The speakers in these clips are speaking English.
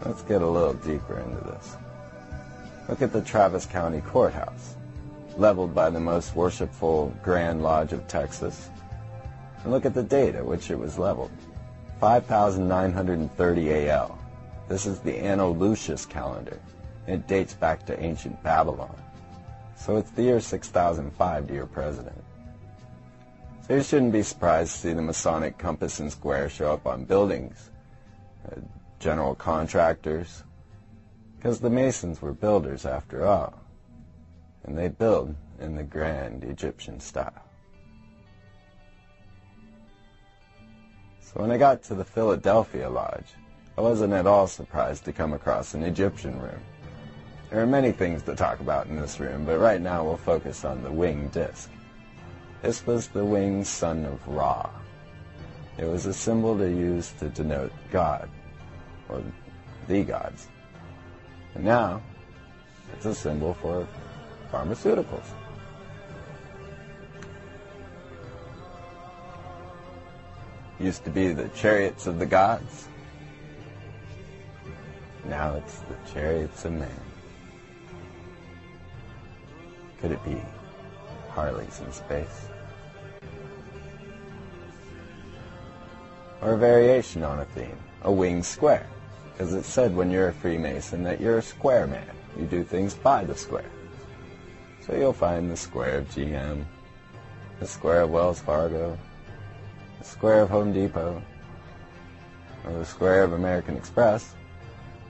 Let's get a little deeper into this. Look at the Travis County Courthouse, leveled by the most worshipful Grand Lodge of Texas. And look at the date at which it was leveled, 5,930 AL. This is the Anno Lucius calendar. It dates back to ancient Babylon. So it's the year 6005 to your president. So you shouldn't be surprised to see the Masonic compass and square show up on buildings, general contractors, because the Masons were builders after all, and they build in the grand Egyptian style. So when I got to the Philadelphia Lodge, I wasn't at all surprised to come across an Egyptian room. There are many things to talk about in this room, but right now we'll focus on the winged disc. This was the winged son of Ra. It was a symbol to use to denote God, or the gods. And now, it's a symbol for pharmaceuticals. Used to be the chariots of the gods. Now it's the chariots of man. Could it be Harleys in space? Or a variation on a theme, a winged square, because it's said when you're a Freemason that you're a square man. You do things by the square. So you'll find the square of GM, the square of Wells Fargo, the square of Home Depot, or the square of American Express,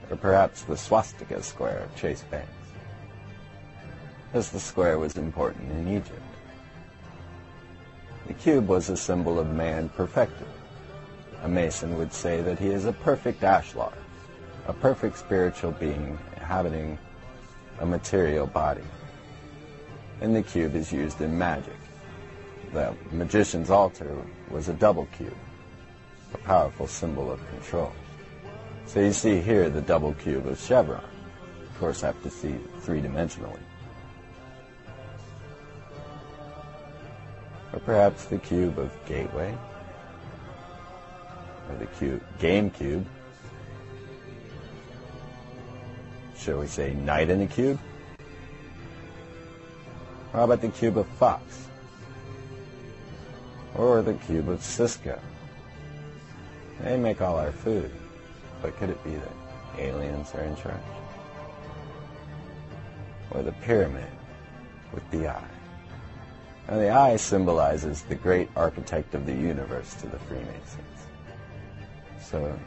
or perhaps the swastika square of Chase Banks. As the square was important in Egypt. The cube was a symbol of man perfected. A Mason would say that he is a perfect ashlar, a perfect spiritual being inhabiting a material body. And the cube is used in magic. The magician's altar was a double cube, a powerful symbol of control. So you see here the double cube of Chevron. Of course, I have to see three-dimensionally. Or perhaps the cube of Gateway, or the game cube. Shall we say Knight in a cube? How about the cube of Fox? Or the cube of Cisco? They make all our food, but could it be that aliens are in charge? Or the pyramid with the eye? Now the eye symbolizes the great architect of the universe to the Freemasons. So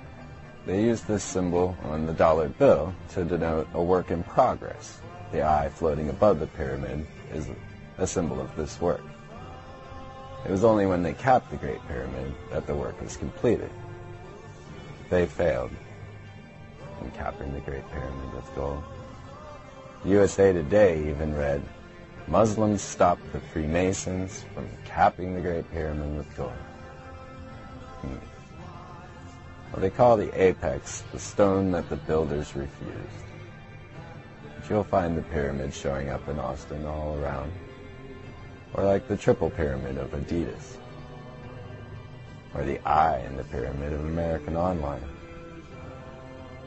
they use this symbol on the dollar bill to denote a work in progress. The eye floating above the pyramid is a symbol of this work. It was only when they capped the Great Pyramid that the work was completed. They failed in capping the Great Pyramid with gold. USA Today even read, Muslims stopped the Freemasons from capping the Great Pyramid with gold. Well, they call the apex the stone that the builders refused. But you'll find the pyramid showing up in Austin all around. Or like the triple pyramid of Adidas. Or the eye in the pyramid of American Online.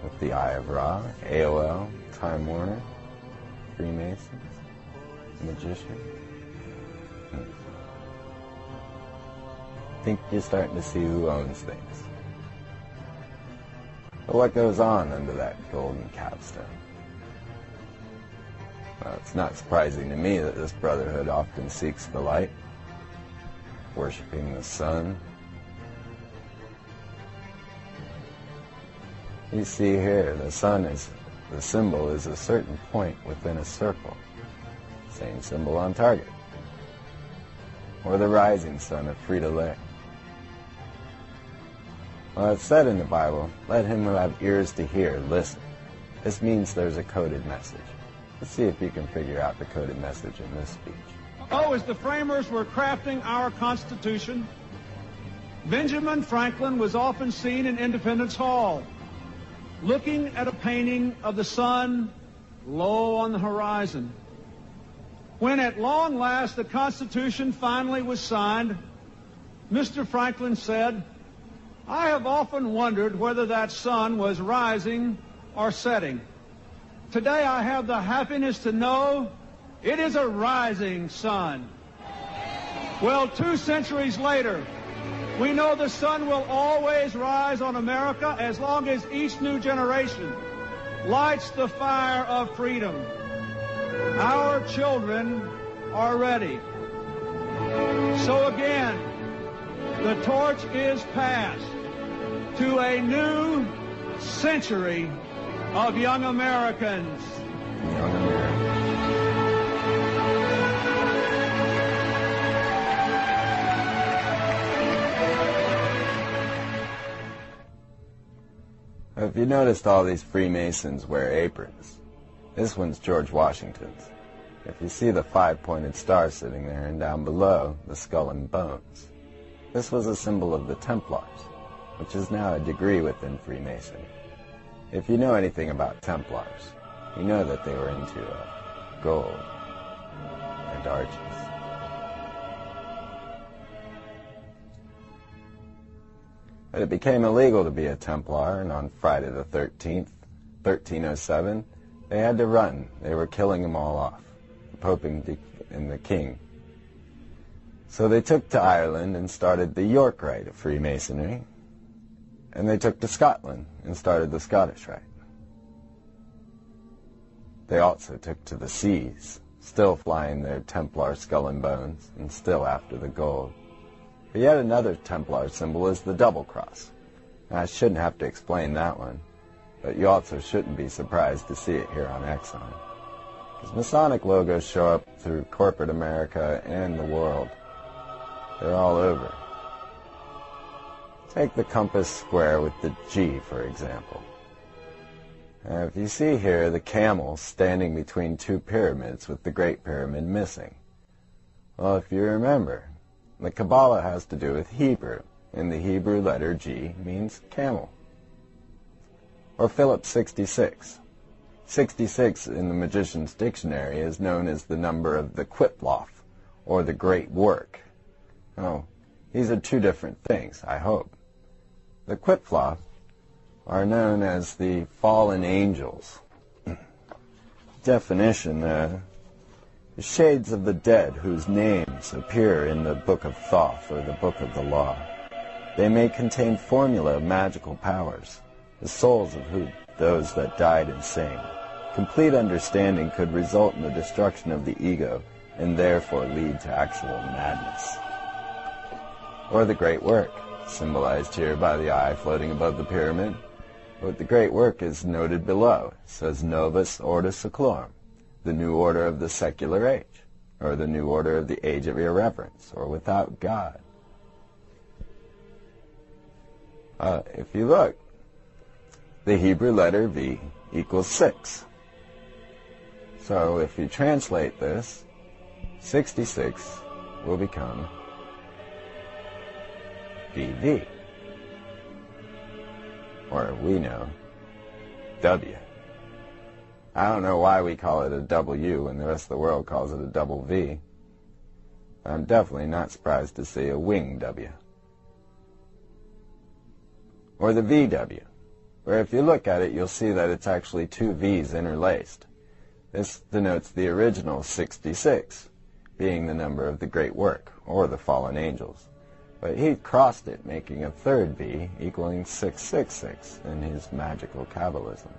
With the Eye of Ra, AOL, Time Warner, Freemasons, Magician. I think you're starting to see who owns things. But what goes on under that golden capstone? Well, it's not surprising to me that this brotherhood often seeks the light, worshiping the sun. You see here, the sun is, the symbol is a certain point within a circle. Same symbol on target. Or the rising sun of Frito-Lay. Well, it's said in the Bible, let him who have ears to hear, listen. This means there's a coded message. Let's see if you can figure out the coded message in this speech. Oh, as the framers were crafting our Constitution, Benjamin Franklin was often seen in Independence Hall, looking at a painting of the sun low on the horizon. When at long last the Constitution finally was signed, Mr. Franklin said, I have often wondered whether that sun was rising are setting. Today I have the happiness to know it is a rising sun. Well, 2 centuries later, we know the sun will always rise on America as long as each new generation lights the fire of freedom. Our children are ready. So again, the torch is passed to a new century of young Americans. Young Americans. If you noticed, all these Freemasons wear aprons. This one's George Washington's. If you see the 5-pointed star sitting there, and down below, the skull and bones. This was a symbol of the Templars, which is now a degree within Freemasonry. If you know anything about Templars, you know that they were into gold and arches. But it became illegal to be a Templar, and on Friday the 13th, 1307, they had to run. They were killing them all off, the Pope and the King. So they took to Ireland and started the York Rite of Freemasonry, and they took to Scotland and started the Scottish Rite. They also took to the seas, still flying their Templar skull and bones, and still after the gold. But yet another Templar symbol is the double cross. Now, I shouldn't have to explain that one, but you also shouldn't be surprised to see it here on Exxon. Because Masonic logos show up through corporate America and the world. They're all over. Take the compass square with the G, for example. Now, if you see here the camel standing between 2 pyramids with the Great Pyramid missing. Well, if you remember, the Kabbalah has to do with Hebrew, and the Hebrew letter G means camel. Or Phillips 66. 66 in the Magician's Dictionary is known as the number of the Qiploth, or the Great Work. Oh, these are 2 different things, I hope. The Qiploth are known as the fallen angels. Definition, the shades of the dead whose names appear in the Book of Thoth or the Book of the Law. They may contain formula of magical powers, the souls of those that died insane. Complete understanding could result in the destruction of the ego and therefore lead to actual madness. Or the Great Work, symbolized here by the eye floating above the pyramid. But the Great Work is noted below. It says Novus Ordo Seclorum, the new order of the secular age, or the new order of the age of irreverence, or without God. If you look, the Hebrew letter V equals 6. So if you translate this, 66 will become BV. Or we know, W. I don't know why we call it a W when the rest of the world calls it a double V. I'm definitely not surprised to see a wing W. Or the VW, where if you look at it, you'll see that it's actually 2 V's interlaced. This denotes the original 66, being the number of the Great Work, or the fallen angels. But he crossed it, making a 3rd V equaling 666 in his magical Kabbalism.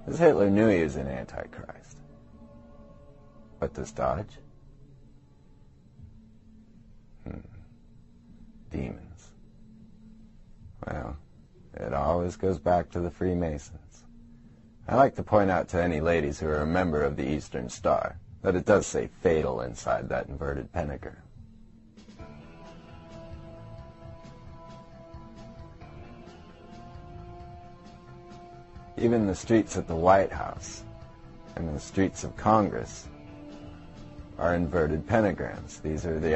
Because Hitler knew he was an Antichrist. What does Dodge? Demons. Well, it always goes back to the Freemasons. I like to point out to any ladies who are a member of the Eastern Star that it does say fatal inside that inverted pentagram. Even the streets at the White House and the streets of Congress are inverted pentagrams. These are the